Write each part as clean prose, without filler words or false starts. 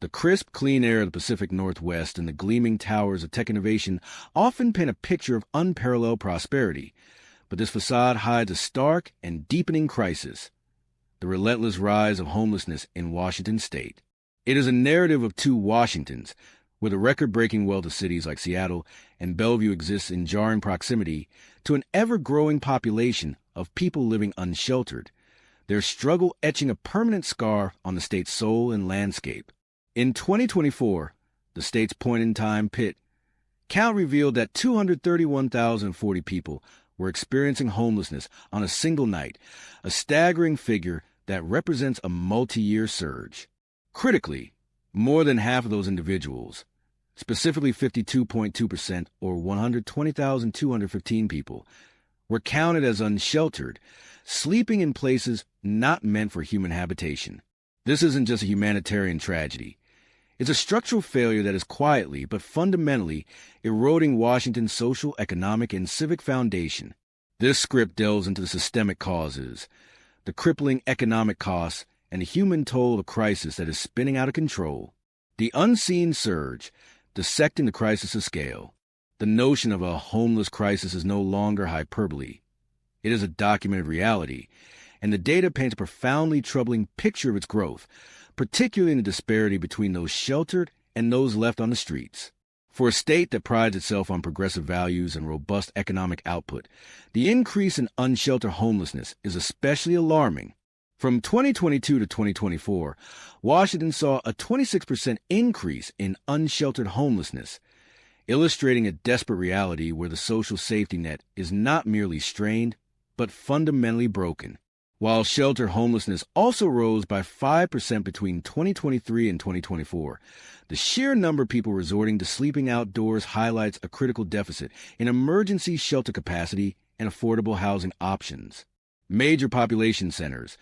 The crisp, clean air of the Pacific Northwest and the gleaming towers of tech innovation often paint a picture of unparalleled prosperity, but this facade hides a stark and deepening crisis: the relentless rise of homelessness in Washington state. It is a narrative of two Washingtons, where the record-breaking wealth of cities like Seattle and Bellevue exists in jarring proximity to an ever-growing population of people living unsheltered, their struggle etching a permanent scar on the state's soul and landscape. In 2024, the state's point-in-time PIT count revealed that 231,040 people were experiencing homelessness on a single night, a staggering figure that represents a multi-year surge. Critically, more than half of those individuals, specifically 52.2% or 120,215 people, were counted as unsheltered, sleeping in places not meant for human habitation. This isn't just a humanitarian tragedy. It's a structural failure that is quietly but fundamentally eroding Washington's social, economic, and civic foundation. This script delves into the systemic causes, the crippling economic costs, and the human toll of a crisis that is spinning out of control. The unseen surge, dissecting the crisis' scale. The notion of a homeless crisis is no longer hyperbole. It is a documented reality, and the data paints a profoundly troubling picture of its growth, particularly in the disparity between those sheltered and those left on the streets. For a state that prides itself on progressive values and robust economic output, the increase in unsheltered homelessness is especially alarming. From 2022 to 2024, Washington saw a 26% increase in unsheltered homelessness, illustrating a desperate reality where the social safety net is not merely strained, but fundamentally broken. While shelter homelessness also rose by 5% between 2023 and 2024, the sheer number of people resorting to sleeping outdoors highlights a critical deficit in emergency shelter capacity and affordable housing options. Major population centers,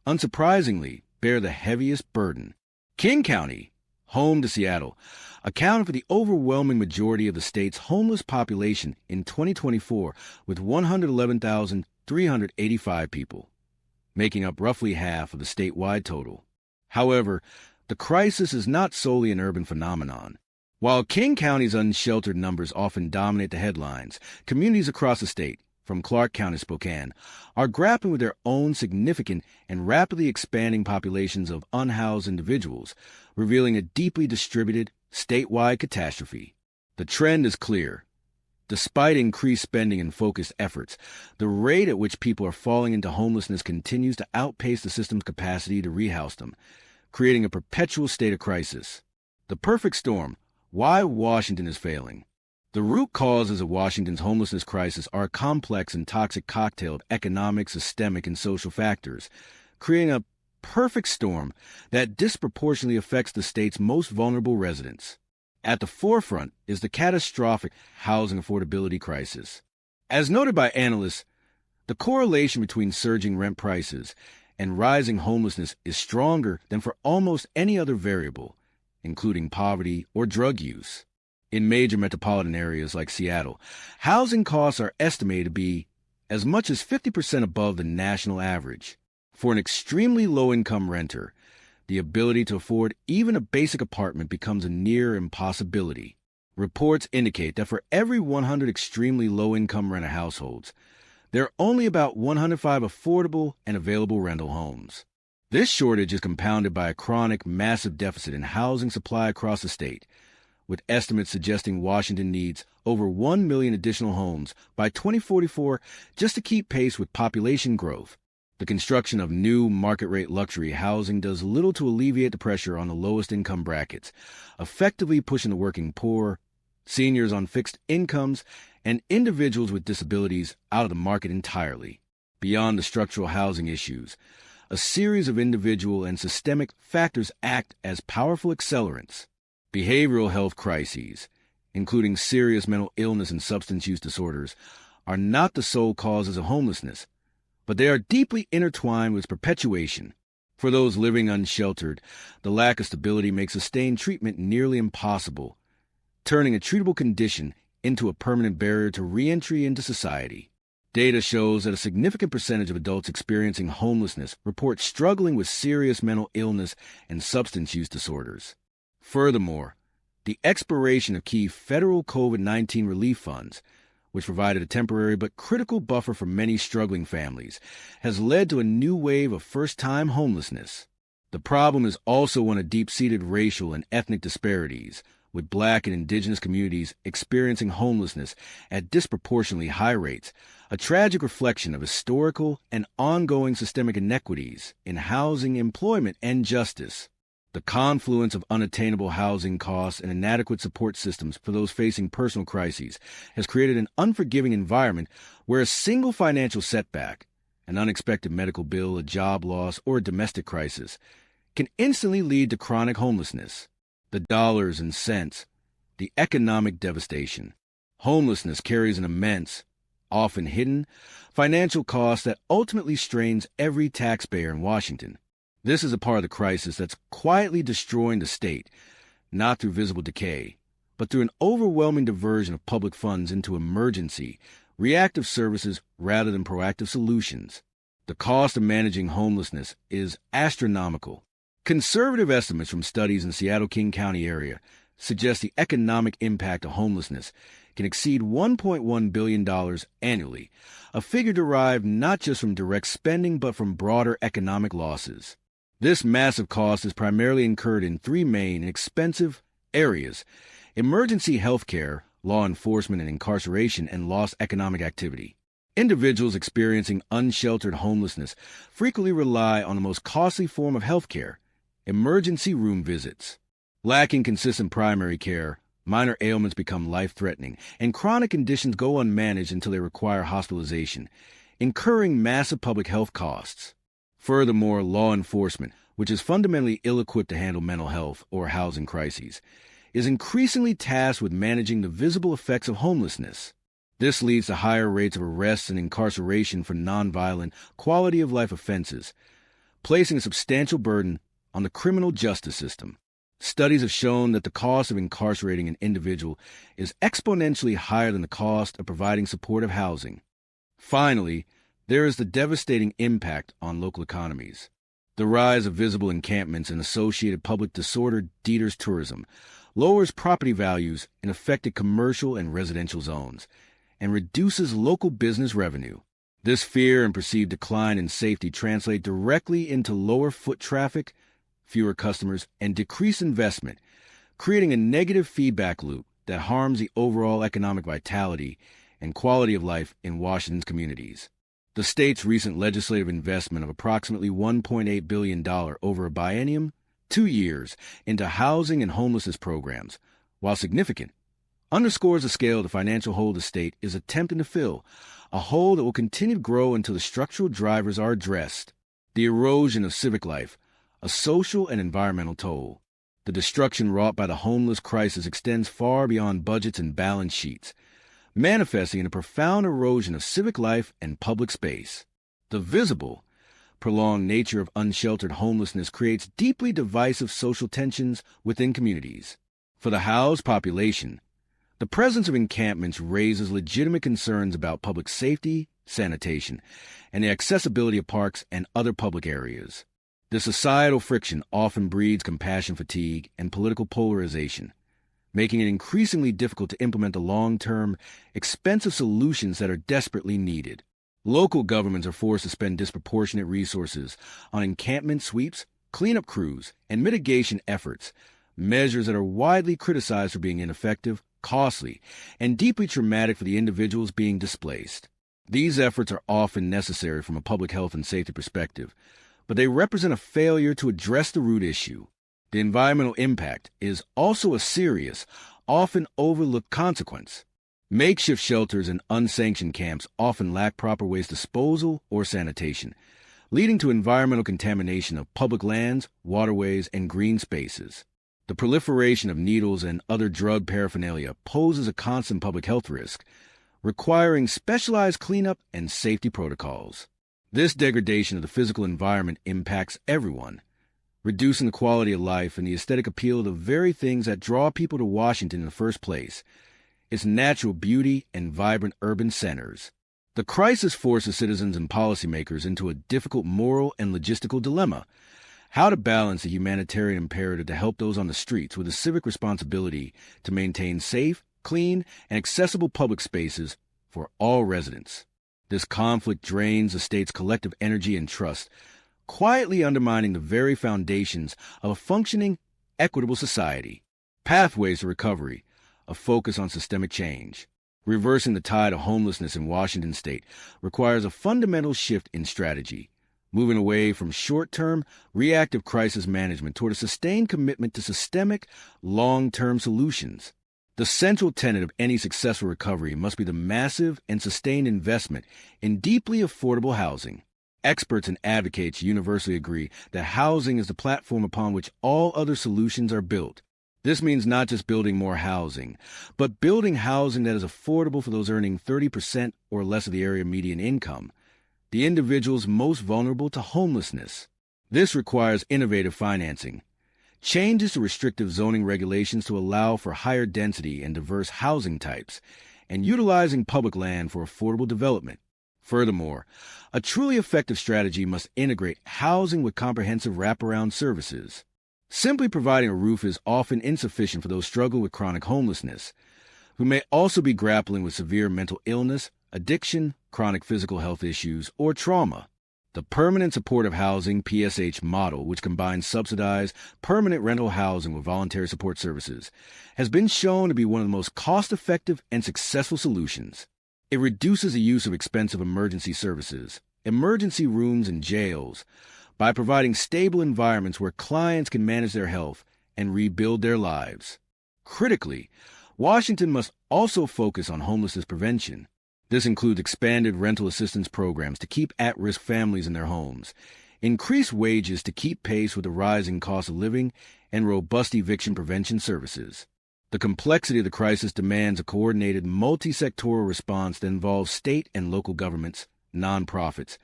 unsurprisingly, bear the heaviest burden. King County, home to Seattle, accounted for the overwhelming majority of the state's homeless population in 2024 with 111,385 people, making up roughly half of the statewide total. However, the crisis is not solely an urban phenomenon. While King County's unsheltered numbers often dominate the headlines, communities across the state, from Clark County to Spokane, are grappling with their own significant and rapidly expanding populations of unhoused individuals, revealing a deeply distributed, statewide catastrophe. The trend is clear. Despite increased spending and focused efforts, the rate at which people are falling into homelessness continues to outpace the system's capacity to rehouse them, creating a perpetual state of crisis. The perfect storm: why Washington is failing. The root causes of Washington's homelessness crisis are a complex and toxic cocktail of economic, systemic, and social factors, creating a perfect storm that disproportionately affects the state's most vulnerable residents. At the forefront is the catastrophic housing affordability crisis. As noted by analysts, the correlation between surging rent prices and rising homelessness is stronger than for almost any other variable, including poverty or drug use. In major metropolitan areas like Seattle, housing costs are estimated to be as much as 50% above the national average. For an extremely low-income renter, the ability to afford even a basic apartment becomes a near impossibility. Reports indicate that for every 100 extremely low-income renter households, there are only about 105 affordable and available rental homes. This shortage is compounded by a chronic, massive deficit in housing supply across the state, with estimates suggesting Washington needs over 1 million additional homes by 2044 just to keep pace with population growth. The construction of new market-rate luxury housing does little to alleviate the pressure on the lowest income brackets, effectively pushing the working poor, seniors on fixed incomes, and individuals with disabilities out of the market entirely. Beyond the structural housing issues, a series of individual and systemic factors act as powerful accelerants. Behavioral health crises, including serious mental illness and substance use disorders, are not the sole causes of homelessness, but they are deeply intertwined with its perpetuation. For those living unsheltered, the lack of stability makes sustained treatment nearly impossible, turning a treatable condition into a permanent barrier to re-entry into society. Data shows that a significant percentage of adults experiencing homelessness report struggling with serious mental illness and substance use disorders. Furthermore, the expiration of key federal COVID-19 relief funds, which provided a temporary but critical buffer for many struggling families, has led to a new wave of first-time homelessness. The problem is also one of deep-seated racial and ethnic disparities, with Black and Indigenous communities experiencing homelessness at disproportionately high rates, a tragic reflection of historical and ongoing systemic inequities in housing, employment, and justice. The confluence of unattainable housing costs and inadequate support systems for those facing personal crises has created an unforgiving environment where a single financial setback, an unexpected medical bill, a job loss, or a domestic crisis can instantly lead to chronic homelessness. The dollars and cents, the economic devastation. Homelessness carries an immense, often hidden, financial cost that ultimately strains every taxpayer in Washington. This is a part of the crisis that's quietly destroying the state, not through visible decay, but through an overwhelming diversion of public funds into emergency, reactive services rather than proactive solutions. The cost of managing homelessness is astronomical. Conservative estimates from studies in the Seattle-King County area suggest the economic impact of homelessness can exceed $1.1 billion annually, a figure derived not just from direct spending but from broader economic losses. This massive cost is primarily incurred in three main and expensive areas: emergency health care, law enforcement and incarceration, and lost economic activity. Individuals experiencing unsheltered homelessness frequently rely on the most costly form of health care: emergency room visits. Lacking consistent primary care, minor ailments become life-threatening, and chronic conditions go unmanaged until they require hospitalization, incurring massive public health costs. Furthermore, law enforcement, which is fundamentally ill-equipped to handle mental health or housing crises, is increasingly tasked with managing the visible effects of homelessness. This leads to higher rates of arrests and incarceration for nonviolent, quality-of-life offenses, placing a substantial burden on the criminal justice system. Studies have shown that the cost of incarcerating an individual is exponentially higher than the cost of providing supportive housing. Finally, there is the devastating impact on local economies. The rise of visible encampments and associated public disorder deters tourism, lowers property values in affected commercial and residential zones, and reduces local business revenue. This fear and perceived decline in safety translate directly into lower foot traffic, fewer customers, and decreased investment, creating a negative feedback loop that harms the overall economic vitality and quality of life in Washington's communities. The state's recent legislative investment of approximately $1.8 billion over a biennium, 2 years, into housing and homelessness programs, while significant, underscores the scale of the financial hole the state is attempting to fill, a hole that will continue to grow until the structural drivers are addressed. The erosion of civic life, a social and environmental toll. The destruction wrought by the homeless crisis extends far beyond budgets and balance sheets, manifesting in a profound erosion of civic life and public space. The visible, prolonged nature of unsheltered homelessness creates deeply divisive social tensions within communities. For the housed population, the presence of encampments raises legitimate concerns about public safety, sanitation, and the accessibility of parks and other public areas. The societal friction often breeds compassion fatigue and political polarization, making it increasingly difficult to implement the long-term, expensive solutions that are desperately needed. Local governments are forced to spend disproportionate resources on encampment sweeps, cleanup crews, and mitigation efforts, measures that are widely criticized for being ineffective, costly, and deeply traumatic for the individuals being displaced. These efforts are often necessary from a public health and safety perspective, but they represent a failure to address the root issue. The environmental impact is also a serious, often overlooked consequence. Makeshift shelters and unsanctioned camps often lack proper waste disposal or sanitation, leading to environmental contamination of public lands, waterways, and green spaces. The proliferation of needles and other drug paraphernalia poses a constant public health risk, requiring specialized cleanup and safety protocols. This degradation of the physical environment impacts everyone, reducing the quality of life and the aesthetic appeal of the very things that draw people to Washington in the first place: its natural beauty and vibrant urban centers. The crisis forces citizens and policymakers into a difficult moral and logistical dilemma. How to balance the humanitarian imperative to help those on the streets with a civic responsibility to maintain safe, clean, and accessible public spaces for all residents. This conflict drains the state's collective energy and trust, quietly undermining the very foundations of a functioning, equitable society. Pathways to recovery, a focus on systemic change. Reversing the tide of homelessness in Washington state requires a fundamental shift in strategy, moving away from short-term, reactive crisis management toward a sustained commitment to systemic, long-term solutions. The central tenet of any successful recovery must be the massive and sustained investment in deeply affordable housing. Experts and advocates universally agree that housing is the platform upon which all other solutions are built. This means not just building more housing, but building housing that is affordable for those earning 30% or less of the area median income, the individuals most vulnerable to homelessness. This requires innovative financing, changes to restrictive zoning regulations to allow for higher density and diverse housing types, and utilizing public land for affordable development. Furthermore, a truly effective strategy must integrate housing with comprehensive wraparound services. Simply providing a roof is often insufficient for those struggling with chronic homelessness, who may also be grappling with severe mental illness, addiction, chronic physical health issues, or trauma. The Permanent Supportive Housing (PSH) model, which combines subsidized, permanent rental housing with voluntary support services, has been shown to be one of the most cost-effective and successful solutions. It reduces the use of expensive emergency services, emergency rooms, and jails, by providing stable environments where clients can manage their health and rebuild their lives. Critically, Washington must also focus on homelessness prevention. This includes expanded rental assistance programs to keep at-risk families in their homes, increased wages to keep pace with the rising cost of living, and robust eviction prevention services. The complexity of the crisis demands a coordinated, multi-sectoral response that involves state and local governments, nonprofits,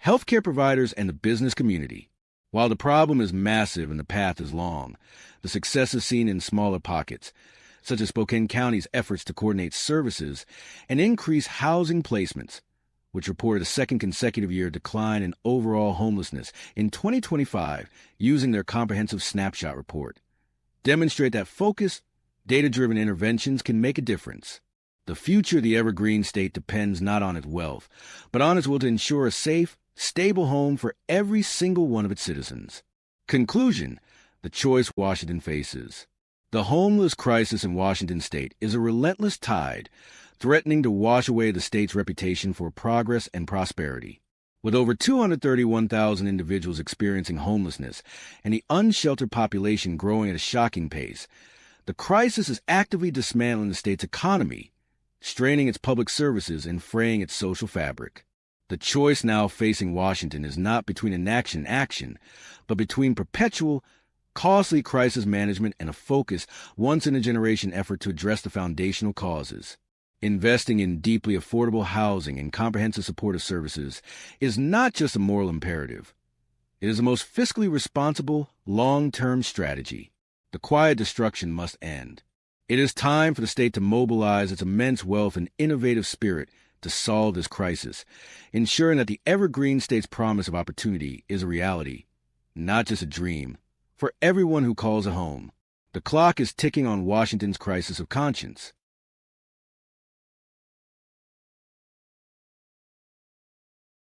healthcare providers, and the business community. While the problem is massive and the path is long, the success is seen in smaller pockets, such as Spokane County's efforts to coordinate services and increase housing placements, which reported a second consecutive year decline in overall homelessness in 2025 using their comprehensive snapshot report, demonstrate that focused, data-driven interventions can make a difference. The future of the Evergreen State depends not on its wealth, but on its will to ensure a safe, stable home for every single one of its citizens. Conclusion: the choice Washington faces. The homeless crisis in Washington state is a relentless tide, threatening to wash away the state's reputation for progress and prosperity. With over 231,000 individuals experiencing homelessness and the unsheltered population growing at a shocking pace, the crisis is actively dismantling the state's economy, straining its public services, and fraying its social fabric. The choice now facing Washington is not between inaction and action, but between perpetual, costly crisis management and a focused, once-in-a-generation effort to address the foundational causes. Investing in deeply affordable housing and comprehensive supportive services is not just a moral imperative. It is the most fiscally responsible, long-term strategy. The quiet destruction must end. It is time for the state to mobilize its immense wealth and innovative spirit to solve this crisis, ensuring that the Evergreen State's promise of opportunity is a reality, not just a dream, for everyone who calls it home. The clock is ticking on Washington's crisis of conscience.